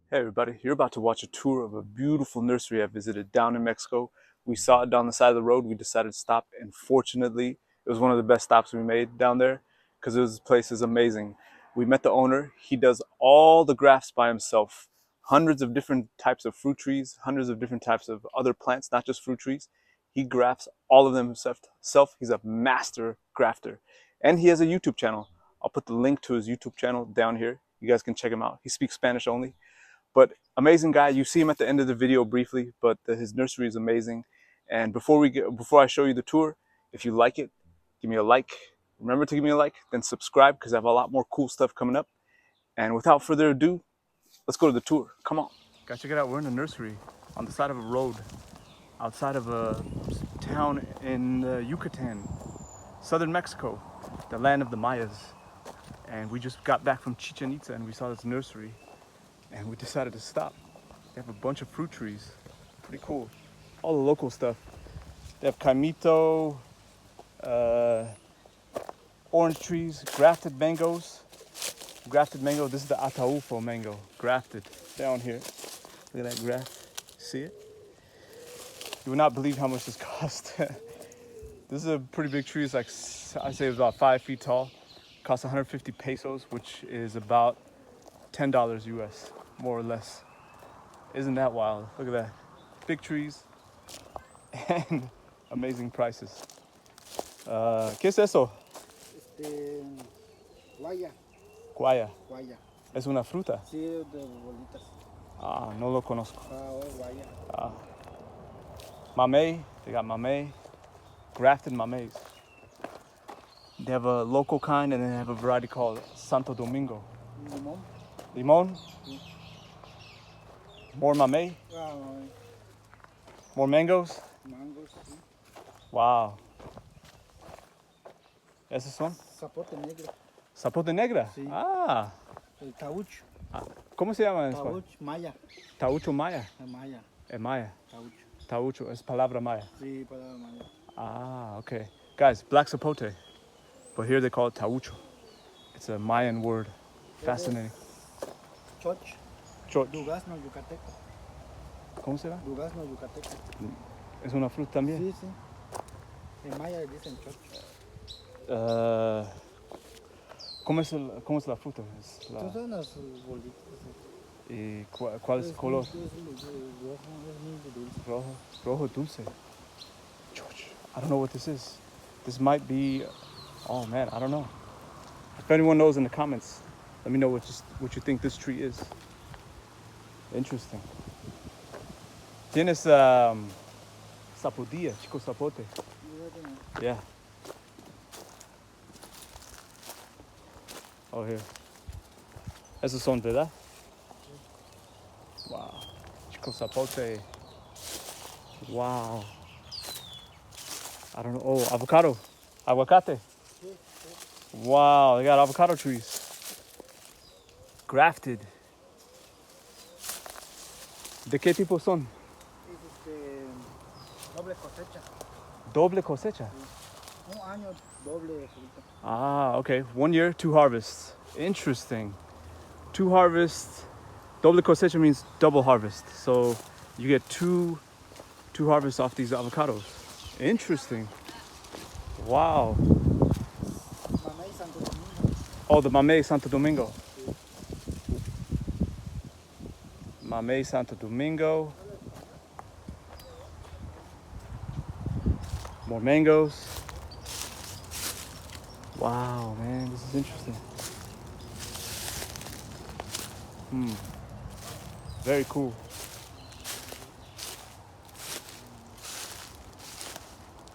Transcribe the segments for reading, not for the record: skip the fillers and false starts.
Hey everybody, you're about to watch a tour of a beautiful nursery I visited down in Mexico. We saw it down the side of the road. We decided to stop, and fortunately, it was one of the best stops we made down there because this place is amazing. We met the owner. He does all the grafts by himself. Hundreds of different types of fruit trees, hundreds of different types of other plants, not just fruit trees. He grafts all of them himself. He's a master grafter. And he has a YouTube channel. I'll put the link to his YouTube channel down here. You guys can check him out. He speaks Spanish only. But amazing guy. You see him at the end of the video briefly, but his nursery is amazing. And before I show you the tour, if you like it, give me a like. Remember to give me a like, then subscribe because I have a lot more cool stuff coming up. And without further ado, let's go to the tour. Come on. Guys, check it out. We're in the nursery on the side of a road outside of a town in Yucatan, southern Mexico, the land of the Mayas. And we just got back from Chichen Itza and we saw this nursery. And we decided to stop. They have a bunch of fruit trees. Pretty cool. All the local stuff. They have caimito, orange trees, grafted mangoes. Grafted mango, this is the Ataulfo mango. Grafted, down here. Look at that graft. See it? You would not believe how much this cost. This is a pretty big tree. It's like, I'd say it's about 5 feet tall. Costs 150 pesos, which is about $10 US, more or less. Isn't that wild? Look at that. Big trees and amazing prices. ¿Qué es eso? Guaya. Guaya. Guaya. ¿Es una fruta? Sí, de bolitas. Ah, no lo conozco. Guaya. Ah. Mamey, they got mamey, grafted mameys. They have a local kind and then they have a variety called Santo Domingo. Limón. Limon? Sí. More mamey? More mangoes? Mangos. Sí. Wow. ¿Esos son? Zapote negro. Zapote negra? Sí. Ah. El taucho. Ah. ¿Cómo se llama en español? Taucho maya. Taucho maya. Maya. Maya. Taucho. Taucho es palabra maya. Sí, palabra maya. Ah, okay. Guys, black zapote. But here they call it taucho. It's a Mayan word. Fascinating. Choch. Choch. Durazno yucateco. ¿Cómo se llama? Durazno yucateco. ¿Es una fruta también? Sí, sí. En maya le dicen choch. ¿Cómo es la fruta? Son las bolitas. ¿Y cuál es el color? Es rojo, es muy dulce. Rojo. Rojo dulce. Choch. I don't know what this is. This might be, oh man, I don't know. If anyone knows in the comments, let me know what you think this tree is. Interesting. Tienes zapotilla, chico zapote. Yeah. Oh, here. Esos son, ¿verdad? Wow. Chico zapote. Wow. I don't know. Oh, avocado. Aguacate. Wow, they got avocado trees. Grafted. ¿De qué tipo son? Es doble cosecha. Doble cosecha. Un año doble fruta. Ah, okay. 1 year, 2 harvests. Interesting. 2 harvests. Doble cosecha means double harvest. So you get two harvests off these avocados. Interesting. Wow. Mamey Santo Domingo. Oh, the Mamey Santo Domingo. Mamey Santo Domingo. More mangoes. Wow, man, this is interesting. Very cool.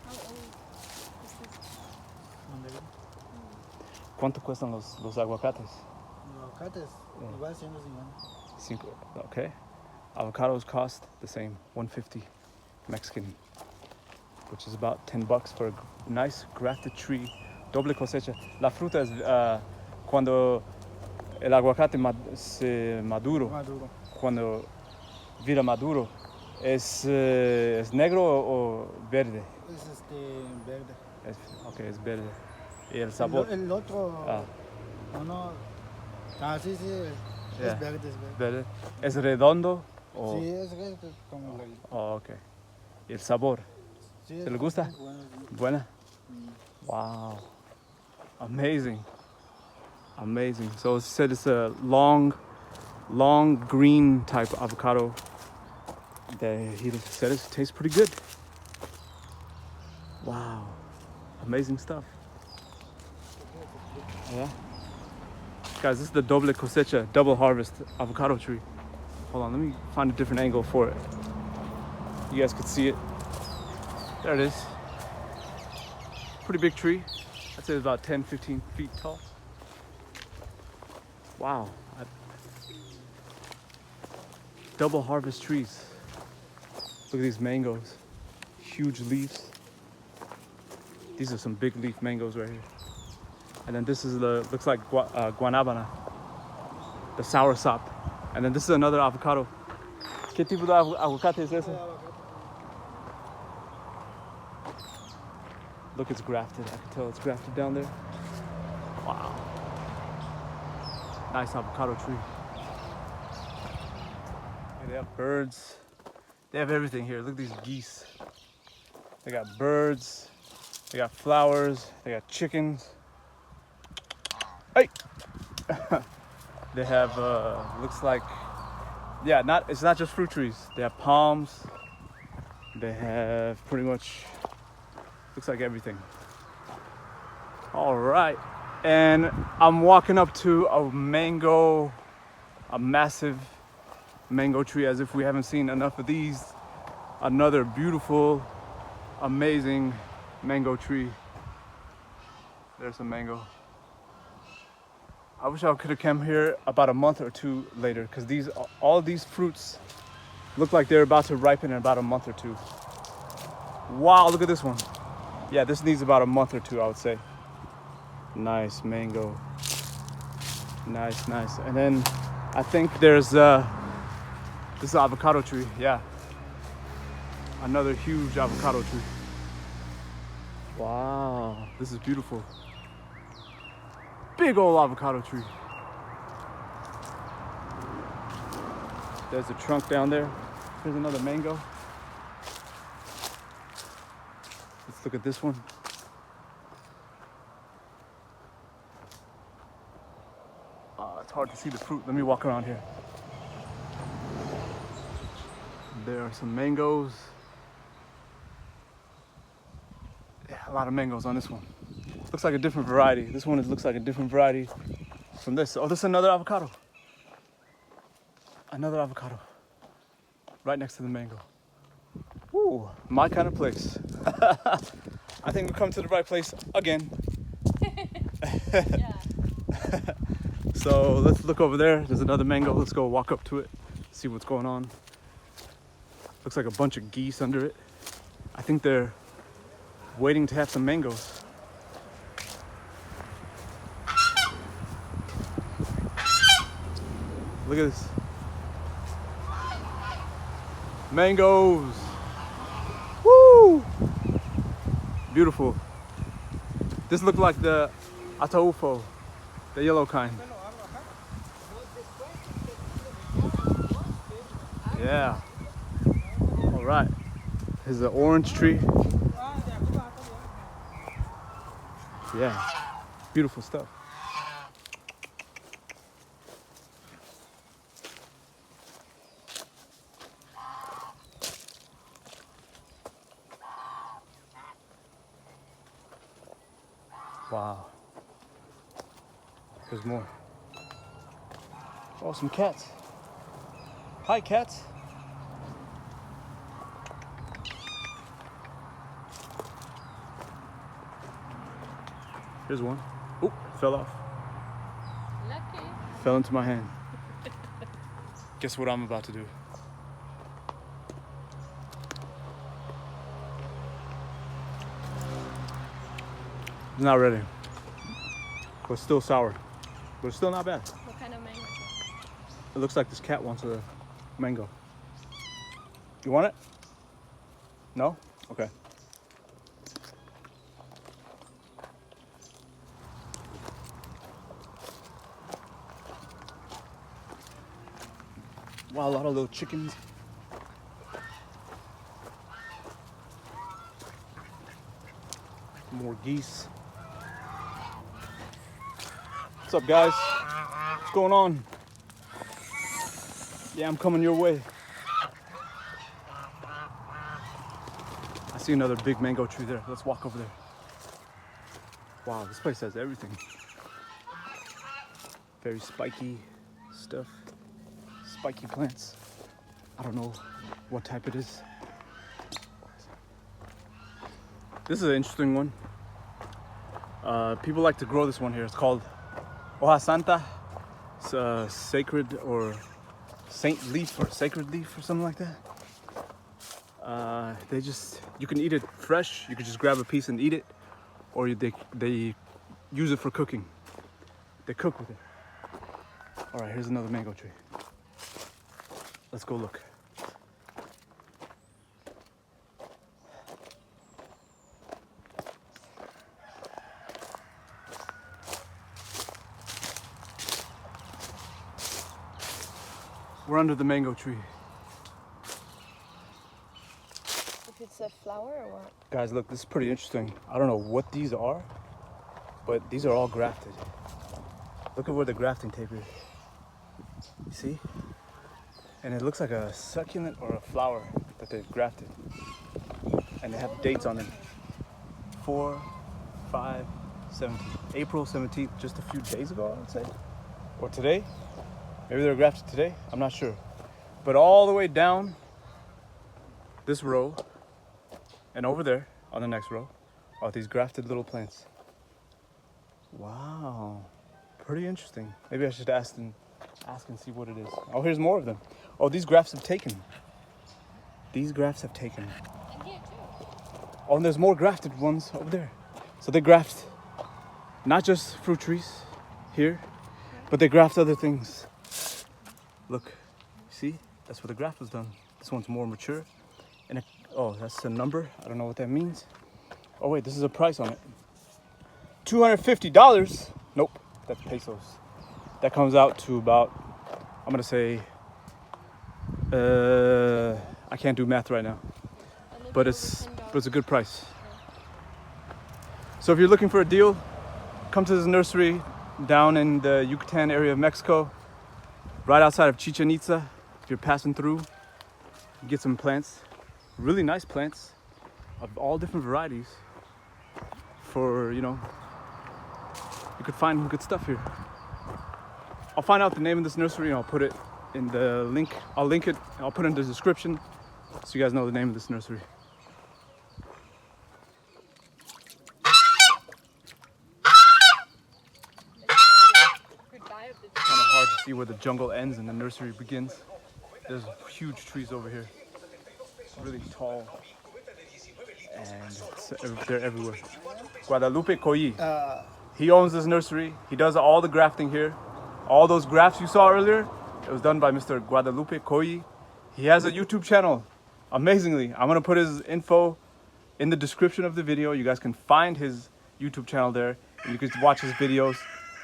How old is this? ¿Cuánto cuestan los aguacates? Los aguacates, igual 150. Okay. Avocados cost the same, 150 Mexican, which is about $10 for a nice grafted tree, doble cosecha. La fruta es cuando el aguacate se maduro. Cuando vira maduro, ¿es negro o verde? Es verde. Okay, es verde. ¿Y el sabor? El otro, no, sí, Yeah. Es verde, es verde. Verde. ¿Es redondo? O... Sí, es verde como la... Oh, ok. ¿Y el sabor? Sí, ¿Se le gusta? muy bueno, sí. Buena. Mm. Wow. Amazing. Amazing. So it said it's a long green type avocado that he said it tastes pretty good. Wow. Amazing stuff. Yeah. Guys, this is the doble cosecha, double harvest avocado tree. Hold on, let me find a different angle for it. You guys could see it. There it is. Pretty big tree. I'd say it's about 10, 15 feet tall. Wow. Double harvest trees. Look at these mangoes. Huge leaves. These are some big leaf mangoes right here. And then this is looks like guanábana, the sour sop. And then this is another avocado. ¿Qué tipo de aguacate es ese? Look, it's grafted. I can tell it's grafted down there. Wow. Nice avocado tree. And they have birds. They have everything here. Look at these geese. They got birds. They got flowers. They got chickens. Hey! They have, looks like, yeah, it's not just fruit trees. They have palms. They have pretty much, looks like everything. All right. And I'm walking up to a massive mango tree, as if we haven't seen enough of these. Another beautiful, amazing mango tree. There's a mango. I wish I could have come here about a month or two later, because all these fruits look like they're about to ripen in about a month or two. Wow, look at this one. Yeah, this needs about a month or two, I would say. Nice mango. Nice, nice. And then I think there's this is an avocado tree. Yeah, another huge avocado tree. Wow, this is beautiful. Big old avocado tree. There's a trunk down there. Here's another mango. Let's look at this one. It's hard to see the fruit. Let me walk around here. There are some mangoes. Yeah, a lot of mangoes on this one. Looks like a different variety. This one looks like a different variety from this. Oh, this is another avocado. Another avocado. Right next to the mango. Ooh, my kind of place. I think we've come to the right place again. Yeah. So let's look over there. There's another mango. Let's go walk up to it, see what's going on. Looks like a bunch of geese under it. I think they're waiting to have some mangoes. Look at this. Mangoes. Woo! Beautiful. This looked like the ataufo, the yellow kind. Yeah. All right. Here's the orange tree. Yeah. Beautiful stuff. Wow. There's more. Oh, some cats. Hi, cats. Here's one. Oop, fell off. Lucky. Fell into my hand. Guess what I'm about to do? It's not ready. But it's still sour. But it's still not bad. What kind of mango? It looks like this cat wants a mango. You want it? No? Okay. Wow, a lot of little chickens. More geese. What's up, guys? What's going on? Yeah, I'm coming your way. I see another big mango tree there. Let's walk over there. Wow, this place has everything. Very spiky stuff. Spiky plants. I don't know what type it is. This is an interesting one. People like to grow this one here. It's called Hoja Santa. It's a sacred or saint leaf or sacred leaf or something like that. You can eat it fresh. You can just grab a piece and eat it, or they use it for cooking. They cook with it. All right, here's another mango tree. Let's go look. We're under the mango tree. If it's a flower or what? Guys, look, this is pretty interesting. I don't know what these are, but these are all grafted. Look at where the grafting tape is. You see? And it looks like a succulent or a flower that they've grafted. And they have dates on them. 4, 5, 17. April 17th, just a few days ago, I would say. Or today. Maybe they were grafted today. I'm not sure. But all the way down this row and over there on the next row are these grafted little plants. Wow. Pretty interesting. Maybe I should ask and see what it is. Oh, here's more of them. Oh, these grafts have taken. These grafts have taken. And here too. Oh, and there's more grafted ones over there. So they graft not just fruit trees here, but they graft other things. Look, see? That's where the graft was done. This one's more mature. And oh, that's a number. I don't know what that means. Oh wait, this is a price on it. $250. Nope, that's pesos. That comes out to about, I'm gonna say, I can't do math right now, but it's a good price. So if you're looking for a deal, come to this nursery down in the Yucatan area of Mexico, right outside of Chichen Itza. If you're passing through, you get some plants, really nice plants of all different varieties. For, you could find good stuff here. I'll find out the name of this nursery and I'll put it in the link. I'll link it. I'll put it in the description so you guys know the name of this nursery. Kind of hard to see where the jungle ends and the nursery begins. There's huge trees over here, really tall, and they're everywhere. Guadalupe Colli. He owns this nursery. He does all the grafting here. All those grafts you saw earlier, it was done by Mr. Guadalupe Colli. He has a YouTube channel. Amazingly, I'm gonna put his info in the description of the video. You guys can find his YouTube channel there. You can watch his videos,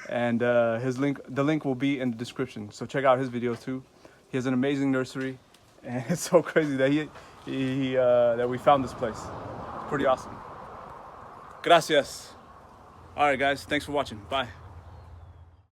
and the link will be in the description. So check out his videos too. He has an amazing nursery, and it's so crazy that that we found this place. It's pretty awesome. Gracias. All right, guys. Thanks for watching. Bye.